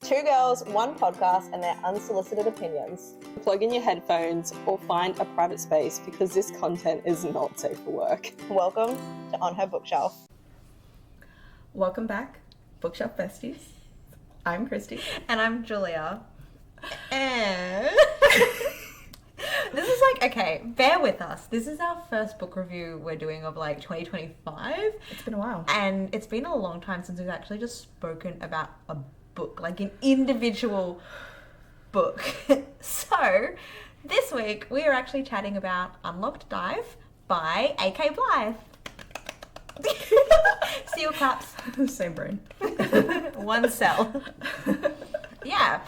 Two girls, one podcast, and their unsolicited opinions. Plug in your headphones or find a private space because this content is not safe for work. Welcome to On Her Bookshelf. Welcome back, Bookshelf Besties. I'm Christy. And I'm Julia. And this is okay, bear with us. This is our first book review we're doing of 2025. It's been a while. And it's been a long time since we've actually just spoken about a book, an individual book. So this week we are actually chatting about Unlocked Dive by A.K. Blythe. Steel cups. Same brain. One cell. Yeah.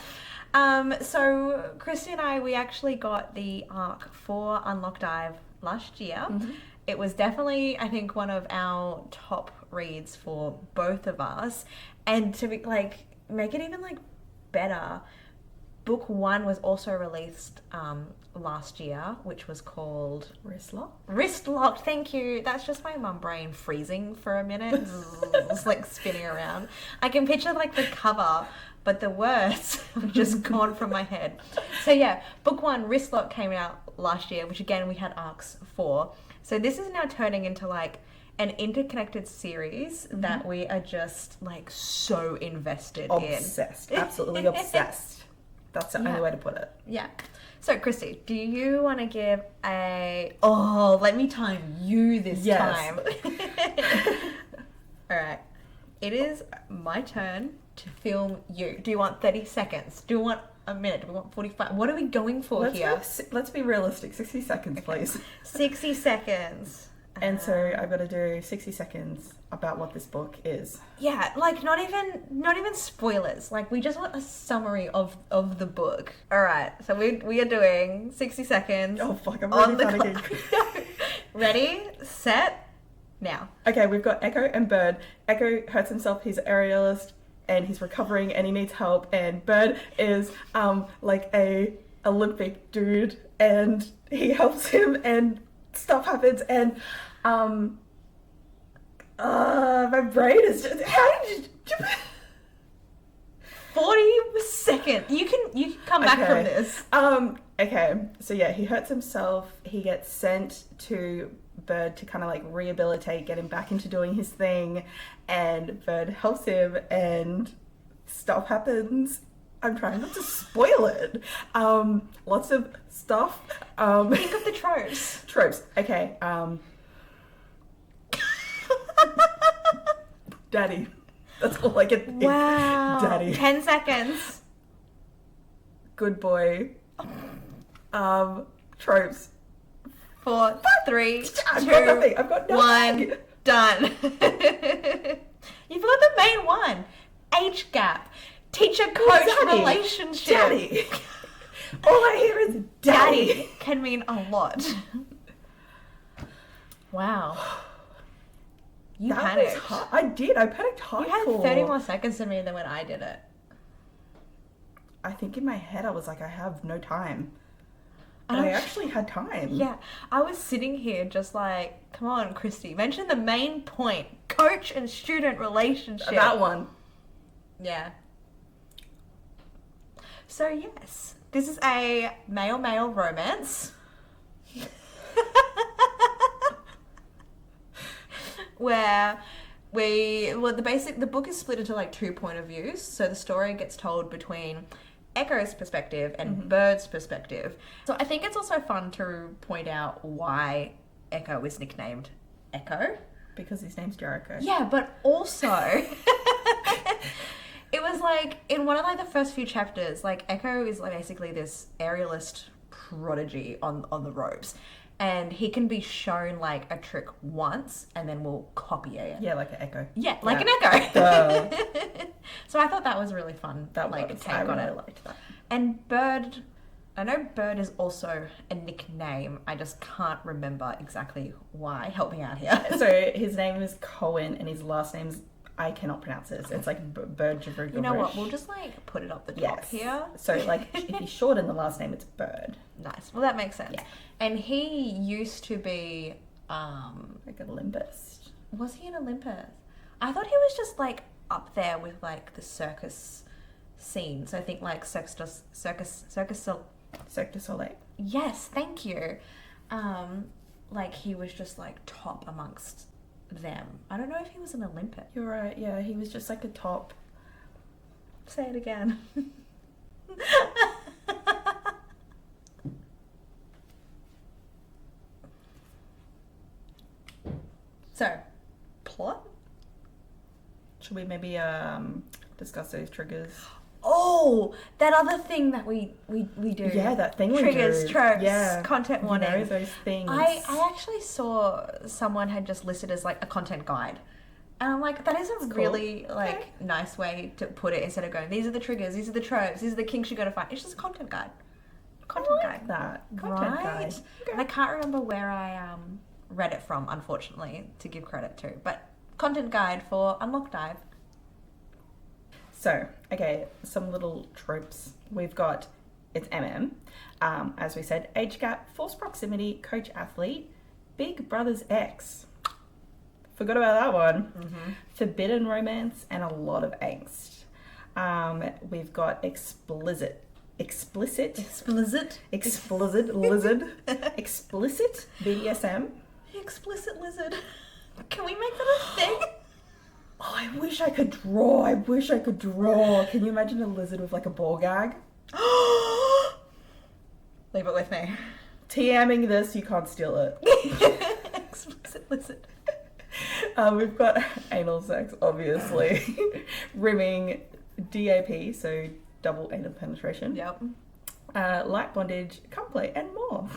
So Christy and I, we actually got the ARC for Unlocked Dive last year. Mm-hmm. It was definitely, I think, one of our top reads for both of us. And to be make it even better, book one was also released last year, which was called Wrist Locked. Thank you. That's just my mum brain freezing for a minute. It's spinning around. I can picture the cover, but the words have just gone from my head. So yeah, book one, Wrist Lock, came out last year, which again we had arcs for. So this is now turning into an interconnected series that we are just so invested in. Obsessed. Absolutely obsessed. That's the only way to put it. Yeah. So Christy, do you want to give let me time you this time. All right. It is my turn to film you. Do you want 30 seconds? Do you want a minute? Do we want 45? What are we going for here? Let's be realistic. 60 seconds, please. 60 seconds. And so I've got to do 60 seconds about what this book is. Yeah, not even spoilers. We just want a summary of the book. All right, so we are doing 60 seconds. Oh fuck, I'm already panicking. Ready, set, now. Okay, we've got Echo and Bird. Echo hurts himself. He's an aerialist and he's recovering and he needs help. And Bird is a Olympic dude and he helps him and stuff happens and my brain is just, how did you 40 seconds. You can come back from this. Okay, so yeah, he hurts himself. He gets sent to Bird to kind of rehabilitate, get him back into doing his thing, and Bird helps him and stuff happens. I'm trying not to spoil it. Lots of stuff. Think of the tropes. Okay. Daddy. That's all I can think. Wow. Daddy. 10 seconds. Good boy. Tropes. 4, 3, 2, I've got nothing. 1, done. You've got the main one. Age gap. Teacher-coach relationship. Daddy. All I hear is daddy. Can mean a lot. Wow. You panicked. I did. I panicked hardcore. You had 30 more seconds than me than when I did it. I think in my head I was I have no time. And I actually had time. Yeah. I was sitting here just come on, Christy. Mention the main point. Coach and student relationship. That one. Yeah. So yes, this is a male-male romance. Where the book is split into 2 point of views. So the story gets told between Echo's perspective and Bird's perspective. So I think it's also fun to point out why Echo is nicknamed Echo. Because his name's Jericho. Yeah, but also it was in one of the first few chapters, Echo is basically this aerialist prodigy on the ropes. And he can be shown a trick once and then we'll copy it. Yeah, like an echo. Yeah, an echo. So I thought that was really fun. That take I on really it. liked that. And Bird, I know Bird is also a nickname. I just can't remember exactly why. Help me out here. So his name is Cohen and his last name's, I cannot pronounce this. It's Bird Jabrig. You know what? We'll just put it up the top here. So if you shorten the last name, it's Bird. Nice. Well, that makes sense. Yeah. And he used to be like an Olympus. Was he an Olympus? I thought he was just up there with the circus scene. So I think like Cirque du Soleil. Yes, thank you. Like he was just like top amongst them. I don't know if he was an Olympic. You're right, yeah, he was just like a top. Say it again. So, plot? Should we maybe discuss those triggers? Oh, that other thing that we do. Yeah, that thing we Triggers, do. tropes, Yeah. content warning. You know, those things. I actually saw someone had just listed as like a content guide. And I'm like, that is a really like nice way to put it instead of going, these are the triggers, these are the tropes, these are the kinks you gotta find. It's just a content guide. Content guide. That. Content Right? guide. Okay. And I can't remember where I read it from, unfortunately, to give credit to. But content guide for Unlock Dive. So, okay, some little tropes. We've got, it's as we said, age gap, forced proximity, coach athlete, big brother's ex. Forgot about that one. Mm-hmm. Forbidden romance and a lot of angst. We've got explicit lizard, explicit BDSM. The explicit lizard. Can we make that a thing? Oh, I wish I could draw. Can you imagine a lizard with like a ball gag? Leave it with me. TMing this, you can't steal it. Explicit lizard. We've got anal sex, obviously. Rimming, DAP, so double anal penetration. Yep. Light bondage, cum play, and more.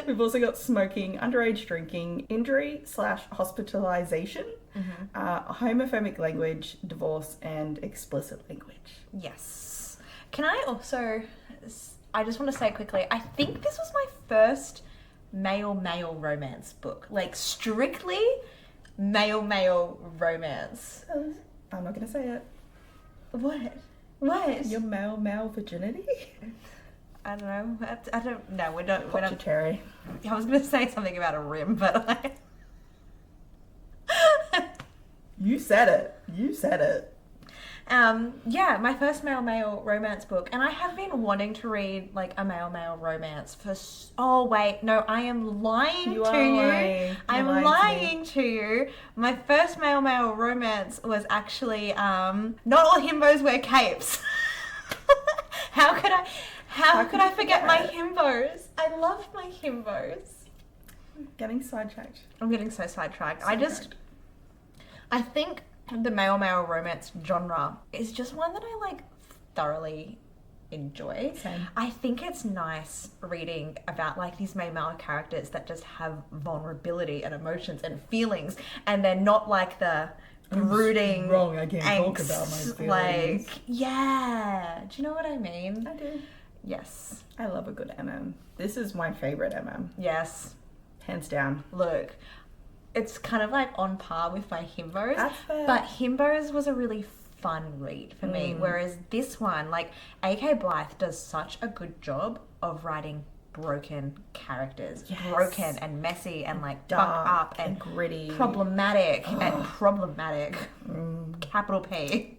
We've also got smoking, underage drinking, injury/hospitalization, homophobic language, divorce, and explicit language. Yes. Can I also... I just want to say quickly, I think this was my first male romance book. Like, strictly male romance. I'm not going to say it. What? Your male virginity? I don't know. I don't know. We don't. Pop your cherry. I was going to say something about a rim, but You said it. Yeah, my first male romance book, and I have been wanting to read like a male romance for. Oh wait, no, I am lying to you. I'm lying to you. My first male romance was actually not all himbos wear capes. How could I forget my himbos? I love my himbos. Getting sidetracked. I'm getting so sidetracked. I think the male romance genre is just one that I like thoroughly enjoy. Same. I think it's nice reading about like these male characters that just have vulnerability and emotions and feelings, and they're not like the brooding Wrong, I can't talk angst, about my feelings. like, yeah, do you know what I mean? I do. Yes. I love a good MM. This is my favorite MM. Yes. Hands down. Look, it's kind of like on par with my himbos. That's fair. But himbos was a really fun read for me, whereas this one, like, AK Blythe does such a good job of writing broken characters. Yes. Broken and messy and like Dark fucked up and gritty. problematic Capital P.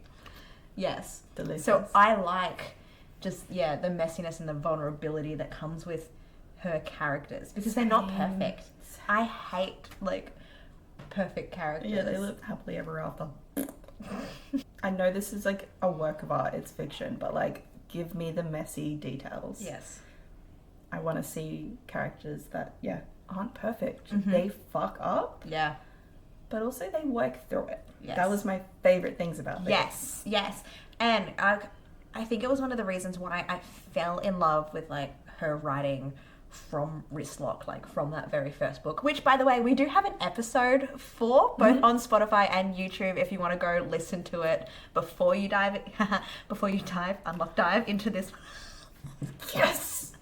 Yes. Delicious. So I like just, yeah, the messiness and the vulnerability that comes with her characters, because they're not perfect. I hate like perfect characters. Yeah, they live happily ever after. I know this is like a work of art, it's fiction, but like, give me the messy details. Yes. I want to see characters that, aren't perfect. Mm-hmm. They fuck up, Yeah. but also they work through it. Yes. That was my favorite things about this. Yes. And I think it was one of the reasons why I fell in love with like her writing from Wristlock, like from that very first book, which by the way we do have an episode for both on Spotify and YouTube if you want to go listen to it before you dive unlock dive into this. Yes.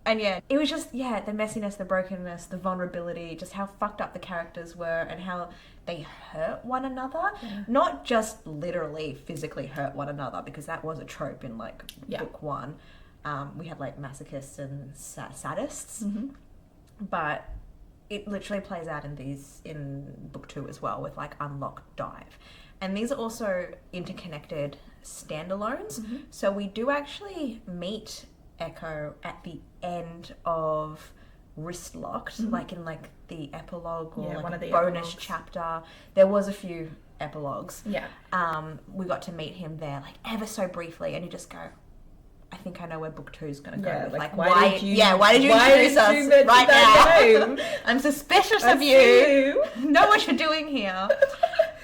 And yeah, it was just, the messiness, the brokenness, the vulnerability, just how fucked up the characters were and how they hurt one another. Yeah. Not just literally physically hurt one another, because that was a trope in like book one. We had like masochists and sadists, but it literally plays out in book two as well with like Unlock Dive. And these are also interconnected standalones. So we do actually meet Echo at the end of Wrist Locked, like in like the epilogue or Yeah, like one a of the bonus epilogues. chapter. There was a few epilogues. Yeah. We got to meet him there like ever so briefly, and you just go, I think I know where book 2 is going to go. Yeah, with. like, why why did did you you introduce us mention right that now? name? I'm suspicious I of see you. Know what you're doing here.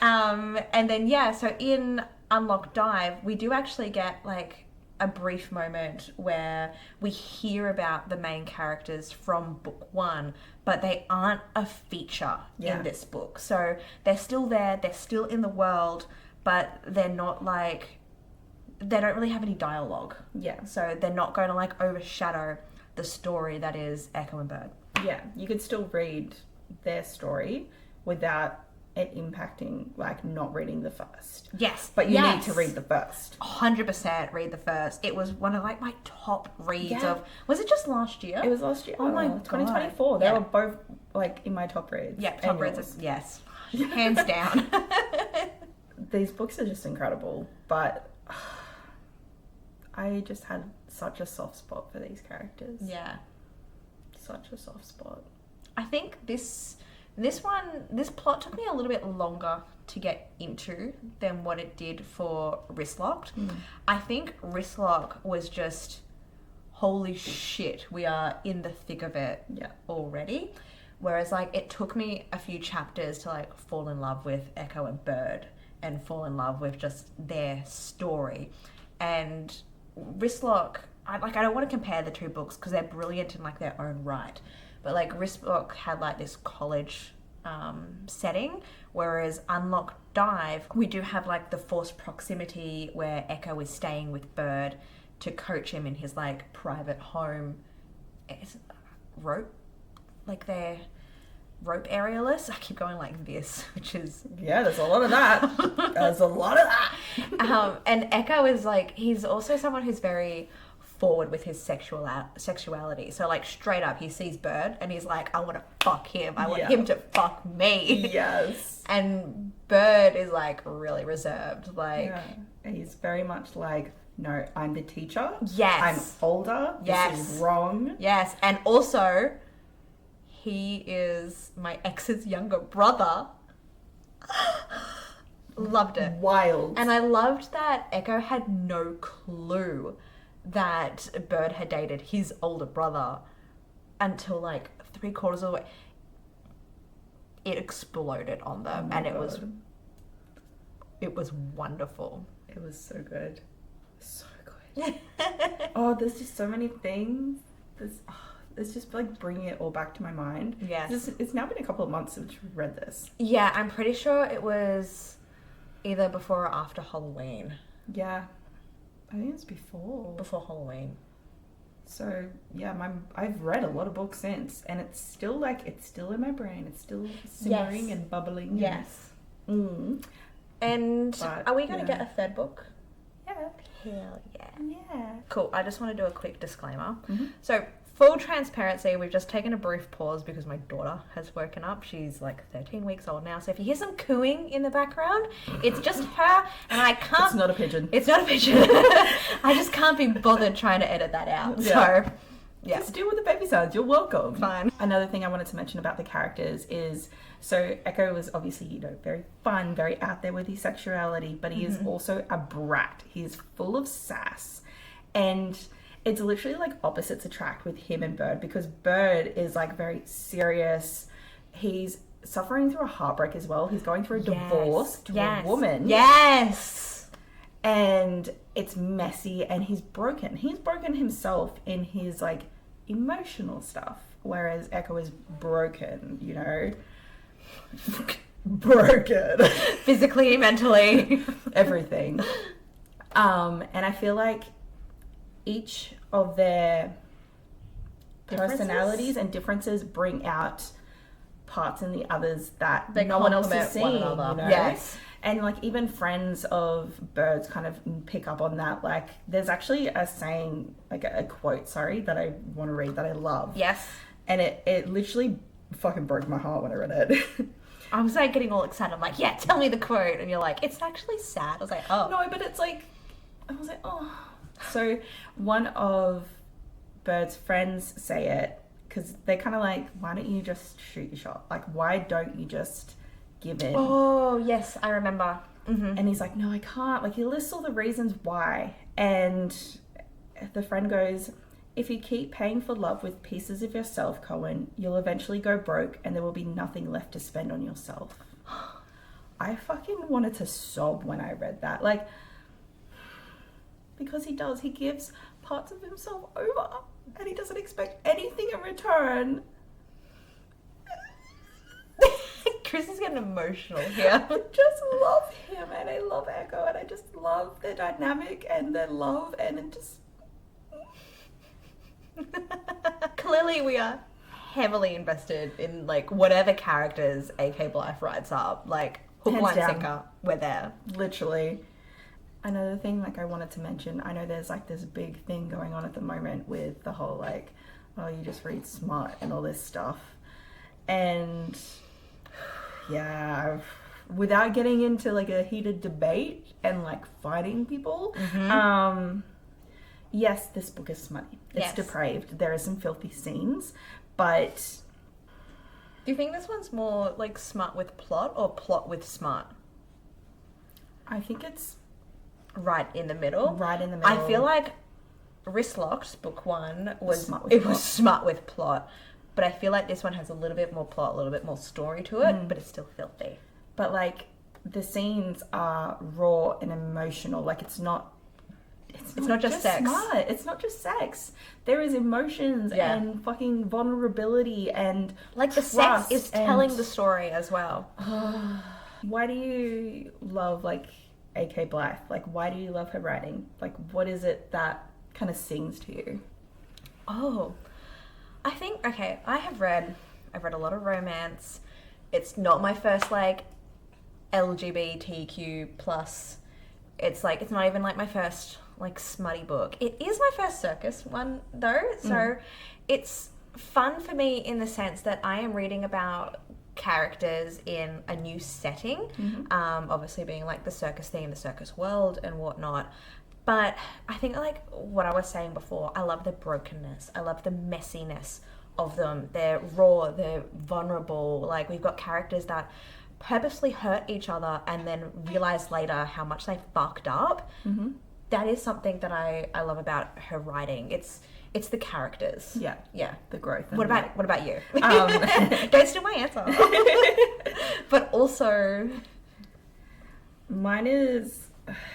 And then so in Unlocked Dive, we do actually get like a brief moment where we hear about the main characters from book 1, but they aren't a feature in this book. So they're still there, they're still in the world, but they're not like, they don't really have any dialogue. Yeah. So they're not going to like overshadow the story that is Echo and Bird. Yeah, you could still read their story without it impacting, like, not reading the first. Yes. But you need to read the first. 100% read the first. It was one of like my top reads Yeah. of, was it just last year? It was last year. Oh my 2024. God. They Yeah. were both, like, in my top reads. Yeah, top And reads. yours. Yes. Hands down. These books are just incredible, but I just had such a soft spot for these characters. Yeah. Such a soft spot. I think this plot took me a little bit longer to get into than what it did for Wristlocked. I think Wristlock was just, holy shit, we are in the thick of it already. Whereas like it took me a few chapters to like fall in love with Echo and Bird and fall in love with just their story. And Wristlock, I don't want to compare the two books because they're brilliant in like their own right. But like Wristlock had like this college setting, whereas Unlocked Dive, we do have like the forced proximity where Echo is staying with Bird to coach him in his like private home. It's rope, like they're rope aerialists. I keep going like this, which is Yeah, there's a lot of that. There's a lot of that. and Echo is like, he's also someone who's very forward with his sexuality. So like straight up, he sees Bird and he's like, I want to fuck him. I want him to fuck me. Yes. And Bird is like really reserved. Like, He's very much like, no, I'm the teacher. Yes. I'm older. Yes. This is wrong. yes. And also, he is my ex's younger brother. Loved it. Wild. And I loved that Echo had no clue that Bird had dated his older brother until like 3/4 of the way. It exploded on them, and it was wonderful. It was so good. So good. Oh, there's just so many things. It's just like bringing it all back to my mind. Yes. It's now been a couple of months since we read this. Yeah, I'm pretty sure it was either before or after Halloween. Yeah. I think it's before. Before Halloween. So yeah, I've read a lot of books since, and it's still in my brain. It's still simmering and bubbling. Yes. And, And But, are we going to yeah. get a third book? yeah. Hell yeah. Yeah. Cool. I just want to do a quick disclaimer. Mhm. So, full transparency, we've just taken a brief pause because my daughter has woken up. She's like 13 weeks old now. So if you hear some cooing in the background, it's just her, and I can't. It's not a pigeon. It's not a pigeon. I just can't be bothered trying to edit that out. Yeah. So, yeah. Just deal with the baby sounds. You're welcome. Fine. Another thing I wanted to mention about the characters is, so Echo was obviously, very fun, very out there with his sexuality, but he is also a brat. He's full of sass. And it's literally like opposites attract with him and Bird, because Bird is like very serious. He's suffering through a heartbreak as well. He's going through a divorce to a woman. Yes. And it's messy, and he's broken. He's broken himself in his like emotional stuff, whereas Echo is broken, broken. Physically, mentally. Everything. And I feel like each of their personalities and differences bring out parts in the others that They no one else is complement seeing, one another. you know? Yes. And like even friends of Birds kind of pick up on that. Like there's actually a saying, like a quote, that I want to read that I love. Yes. And it literally fucking broke my heart when I read it. I was like getting all excited. I'm like, yeah, tell me the quote. And you're like, it's actually sad. I was like, oh. No, but it's like, I was like, oh. So one of Bird's friends say it because they're kind of like, why don't you just shoot your shot? Like, why don't you just give in? Oh, yes, I remember. Mm-hmm. And he's like, no, I can't. Like, he lists all the reasons why. And the friend goes, if you keep paying for love with pieces of yourself, Cohen, you'll eventually go broke and there will be nothing left to spend on yourself. I fucking wanted to sob when I read that. Like, because he does. He gives parts of himself over and he doesn't expect anything in return. Chris is getting emotional here. I just love him and I love Echo and I just love their dynamic and their love and it just... Clearly we are heavily invested in like whatever characters AK Blythe writes up. Like hook, Hands line, down. sinker, we're there. Literally. Another thing like I wanted to mention, I know there's like this big thing going on at the moment with the whole like, oh, you just read smut and all this stuff. And yeah, without getting into like a heated debate and like fighting people, yes, this book is smutty. It's Yes. depraved. There are some filthy scenes, but Do you think this one's more like smut with plot or plot with smart? I think it's Right in the middle. right in the middle. I feel like Wrist Locked, book one, was Smut with it plot. was smart with plot. But I feel like this one has a little bit more plot, a little bit more story to it, but it's still filthy. But like the scenes are raw and emotional. Like it's not not just sex. Smart. It's not just sex. There is emotions Yeah. and fucking vulnerability and Like the sex trust is and- telling the story as well. Why do you love like AK Blythe? Like why do you love her writing? Like what is it that kind of sings to you? Oh, I think I've read a lot of romance. It's not my first like LGBTQ plus. It's like it's not even like my first like smutty book. It is my first circus one though, so it's fun for me in the sense that I am reading about characters in a new setting. Obviously being like the circus theme, the circus world and whatnot. But I think like what I was saying before, I love the brokenness. I love the messiness of them. They're raw, they're vulnerable. Like we've got characters that purposely hurt each other and then realize later how much they fucked up. That is something that I love about her writing. It's the characters. Yeah. The growth. And What about you? Um, Don't steal my answer. But also, mine is,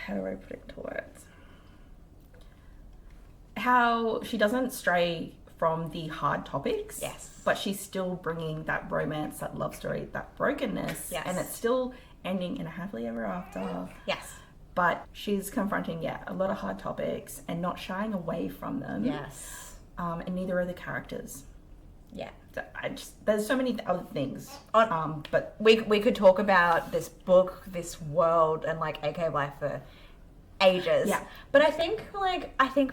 how do I put it into words? How she doesn't stray from the hard topics. Yes. But she's still bringing that romance, that love story, that brokenness. Yes. And it's still ending in a happily ever after. yes. But she's confronting, a lot of hard topics and not shying away from them. Yes. And neither are the characters. Yeah. So there's so many other things. But We could talk about this book, this world, and like AK Blythe for ages. Yeah. But I think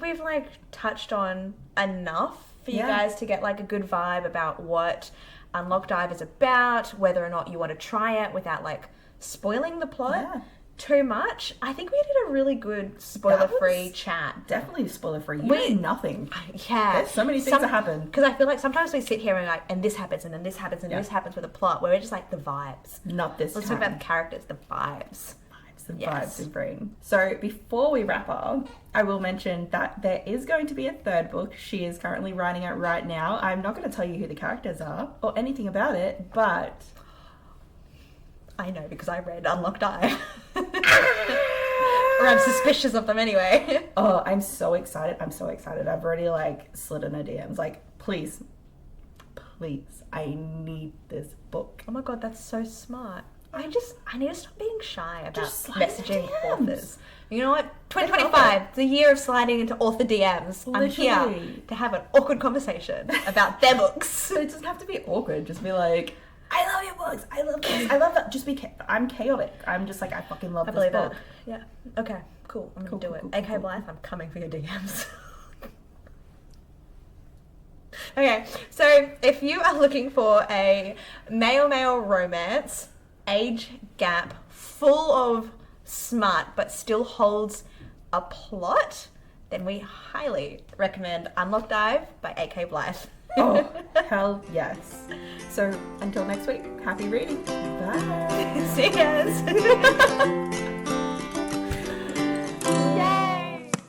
we've like touched on enough for you guys to get like a good vibe about what Unlocked Dive is about, whether or not you want to try it without like spoiling the plot too much. I think we did a really good spoiler-free chat. definitely spoiler-free. You know nothing. Yeah. There's so many things that happen. Because I feel like sometimes we sit here and like, and this happens, and then this happens, and this happens with a plot, where we're just like, the vibes. Not this Let's time. talk about the characters, the vibes. The Yes. vibes they bring. So before we wrap up, I will mention that there is going to be a third book. She is currently writing it right now. I'm not going to tell you who the characters are or anything about it, but I know because I read Unlocked Dive. Or I'm suspicious of them anyway. oh, I'm so excited. I've already like slid in her DMs like, please, I need this book. Oh my god, that's so smart. I need to stop being shy about Just slide messaging DMs. authors. You know what? 2025, the year of sliding into author DMs. I'm here Literally. to have an awkward conversation about their books. So it doesn't have to be awkward. Just be like, I love your books. I love this. I love that. Just be. I'm chaotic. I'm just like I fucking love I this believe book. it. Yeah. Okay. Cool. I'm gonna do it. AK Blythe, I'm coming for your DMs. Okay. So if you are looking for a male romance, age gap, full of smut, but still holds a plot, then we highly recommend Unlock Dive by A.K. Blythe. Oh, hell yes. So until next week, happy reading. Bye. See you guys.